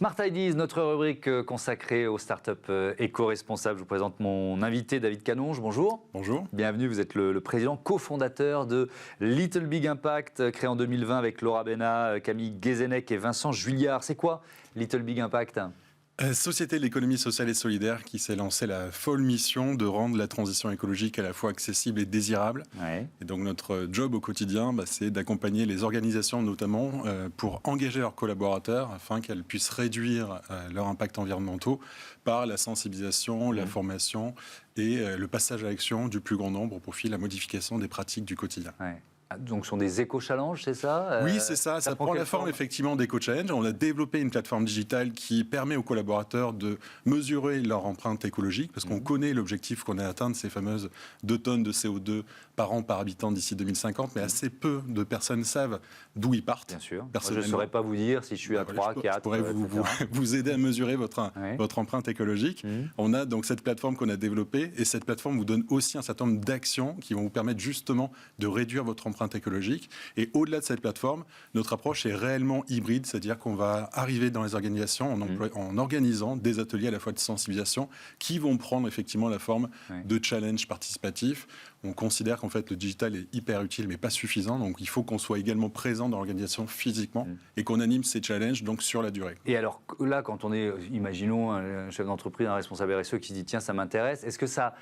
Smart Ideas, notre rubrique consacrée aux startups éco-responsables. Je vous présente mon invité David Canonge. Bonjour. Bonjour. Bienvenue, vous êtes le président cofondateur de Little Big Impact, créé en 2020 avec Laura Bena, Camille Guézenec et Vincent Juillard. C'est quoi Little Big Impact ? Société de l'économie sociale et solidaire qui s'est lancée la folle mission de rendre la transition écologique à la fois accessible et désirable. Ouais. Et donc notre job au quotidien, c'est d'accompagner les organisations notamment pour engager leurs collaborateurs afin qu'elles puissent réduire leur impact environnementaux par la sensibilisation, la formation et le passage à l'action du plus grand nombre au profit de la modification des pratiques du quotidien. Ouais. Donc, ce sont des éco-challenges, c'est ça ? Oui, c'est ça. Ça prend la forme effectivement d'éco-challenge. On a développé une plateforme digitale qui permet aux collaborateurs de mesurer leur empreinte écologique, parce qu'on connaît l'objectif qu'on a atteint de ces fameuses 2 tonnes de CO2 par an par habitant d'ici 2050, mais assez peu de personnes savent d'où ils partent. Bien sûr. Moi, je ne saurais pas vous dire si je suis à 3, 4, je pourrais vous aider à mesurer votre empreinte écologique. On a donc cette plateforme qu'on a développée, et cette plateforme vous donne aussi un certain nombre d'actions qui vont vous permettre justement de réduire votre empreinte écologique. Et au-delà de cette plateforme, notre approche est réellement hybride, c'est-à-dire qu'on va arriver dans les organisations en organisant des ateliers à la fois de sensibilisation qui vont prendre effectivement la forme de challenge participatif. On considère qu'en fait le digital est hyper utile mais pas suffisant, donc il faut qu'on soit également présent dans l'organisation physiquement et qu'on anime ces challenges donc sur la durée. Et alors là, quand on est, imaginons, un chef d'entreprise, un responsable RSE qui dit tiens, ça m'intéresse, est-ce que ça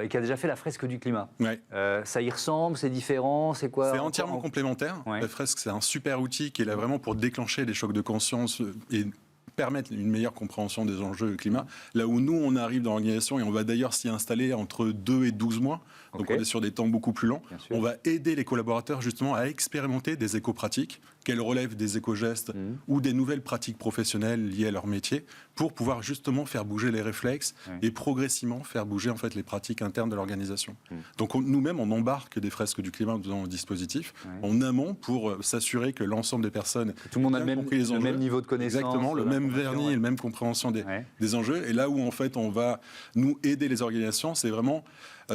et qui a déjà fait la fresque du climat. Ouais. Ça y ressemble, c'est différent, c'est quoi ? C'est entièrement complémentaire. Ouais. La fresque, c'est un super outil qui est là vraiment pour déclencher des chocs de conscience et permettre une meilleure compréhension des enjeux climat. Là où nous, on arrive dans l'organisation et on va d'ailleurs s'y installer entre 2 et 12 mois, donc on est sur des temps beaucoup plus longs, on va aider les collaborateurs justement à expérimenter des éco-pratiques, qu'elles relèvent des éco-gestes ou des nouvelles pratiques professionnelles liées à leur métier, pour pouvoir justement faire bouger les réflexes et progressivement faire bouger en fait les pratiques internes de l'organisation. Donc nous-mêmes, on embarque des fresques du climat dans le dispositif en amont pour s'assurer que l'ensemble des personnes tout le monde a le même niveau de connaissance, exactement, le même vernis et la même compréhension des enjeux. Et là où en fait on va nous aider les organisations, c'est vraiment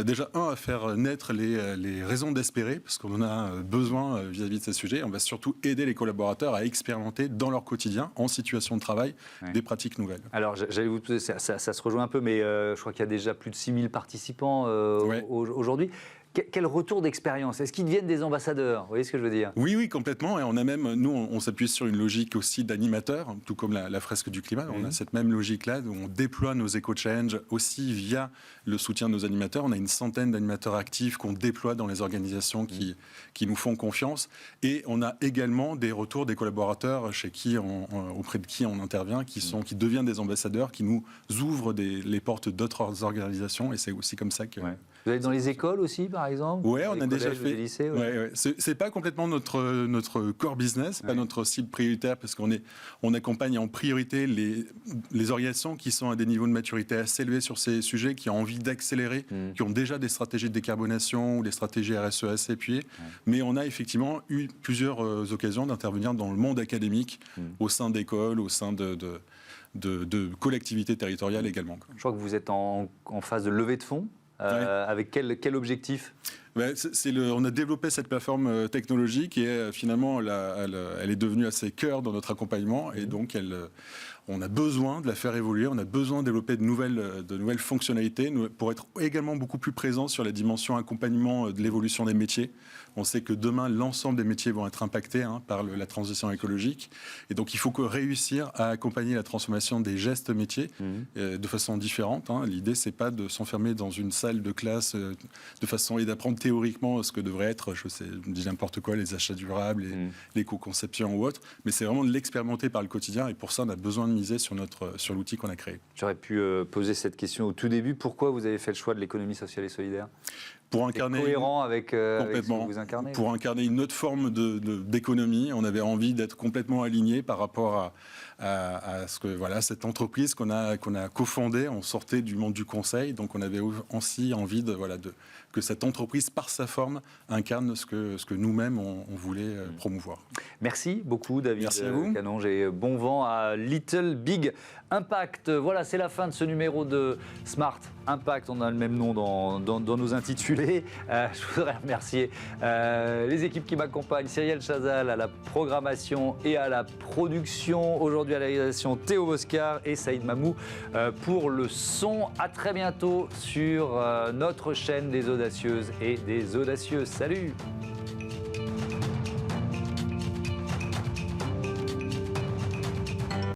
déjà à faire naître les raisons d'espérer, parce qu'on en a besoin vis-à-vis de ces sujets. On va surtout aider les collaborateurs à expérimenter dans leur quotidien, en situation de travail, des pratiques nouvelles. Alors, j'allais vous poser, ça se rejoint un peu, mais je crois qu'il y a déjà plus de 6000 participants aujourd'hui. Quel retour d'expérience ? Est-ce qu'ils deviennent des ambassadeurs ? Vous voyez ce que je veux dire ? Oui, complètement. Et on a même, nous, on s'appuie sur une logique aussi d'animateur, tout comme la fresque du climat. On a cette même logique-là, où on déploie nos éco-challenges aussi via le soutien de nos animateurs. On a une centaine d'animateurs actifs qu'on déploie dans les organisations qui nous font confiance. Et on a également des retours des collaborateurs auprès de qui on intervient, qui deviennent des ambassadeurs, qui nous ouvrent les portes d'autres organisations. Et c'est aussi comme ça que... Vous allez dans les écoles aussi, par exemple ? Oui, on a déjà fait. Des lycées, c'est pas complètement notre core business, pas notre cible prioritaire, parce qu'on accompagne en priorité les organisations qui sont à des niveaux de maturité assez élevés sur ces sujets, qui ont envie d'accélérer, qui ont déjà des stratégies de décarbonation ou des stratégies RSE assez appuyées. Mais on a effectivement eu plusieurs occasions d'intervenir dans le monde académique, au sein d'écoles, au sein de collectivités territoriales également. Je crois que vous êtes en phase de levée de fonds. Avec quel objectif ? On a développé cette plateforme technologique et finalement elle est devenue assez cœur dans notre accompagnement et donc on a besoin de la faire évoluer, on a besoin de développer de nouvelles fonctionnalités pour être également beaucoup plus présent sur la dimension accompagnement de l'évolution des métiers. On sait que demain, l'ensemble des métiers vont être impactés par la transition écologique. Et donc, il faut réussir à accompagner la transformation des gestes métiers de façon différente. L'idée, c'est pas de s'enfermer dans une salle de classe et d'apprendre théoriquement ce que devrait être, je dis n'importe quoi, les achats durables, l'éco-conception ou autre. Mais c'est vraiment de l'expérimenter par le quotidien. Et pour ça, on a besoin de miser sur l'outil qu'on a créé. J'aurais pu poser cette question au tout début. Pourquoi vous avez fait le choix de l'économie sociale et solidaire ? Pour incarner, cohérent avec ce que vous incarnez. Pour incarner une autre forme d'économie, on avait envie d'être complètement aligné par rapport à cette entreprise qu'on a cofondée. On sortait du monde du conseil, donc on avait aussi envie que cette entreprise, par sa forme, incarne ce que nous-mêmes on voulait promouvoir. Merci beaucoup, David Canonge, et bon vent à Little Big Impact. Voilà, c'est la fin de ce numéro de Smart Impact. On a le même nom dans nos intitulés. télé. Je voudrais remercier les équipes qui m'accompagnent, Cyrielle Chazal à la programmation et à la production. Aujourd'hui à la réalisation, Théo Boscar et Saïd Mamou pour le son. À très bientôt sur notre chaîne des audacieuses et des audacieux. Salut!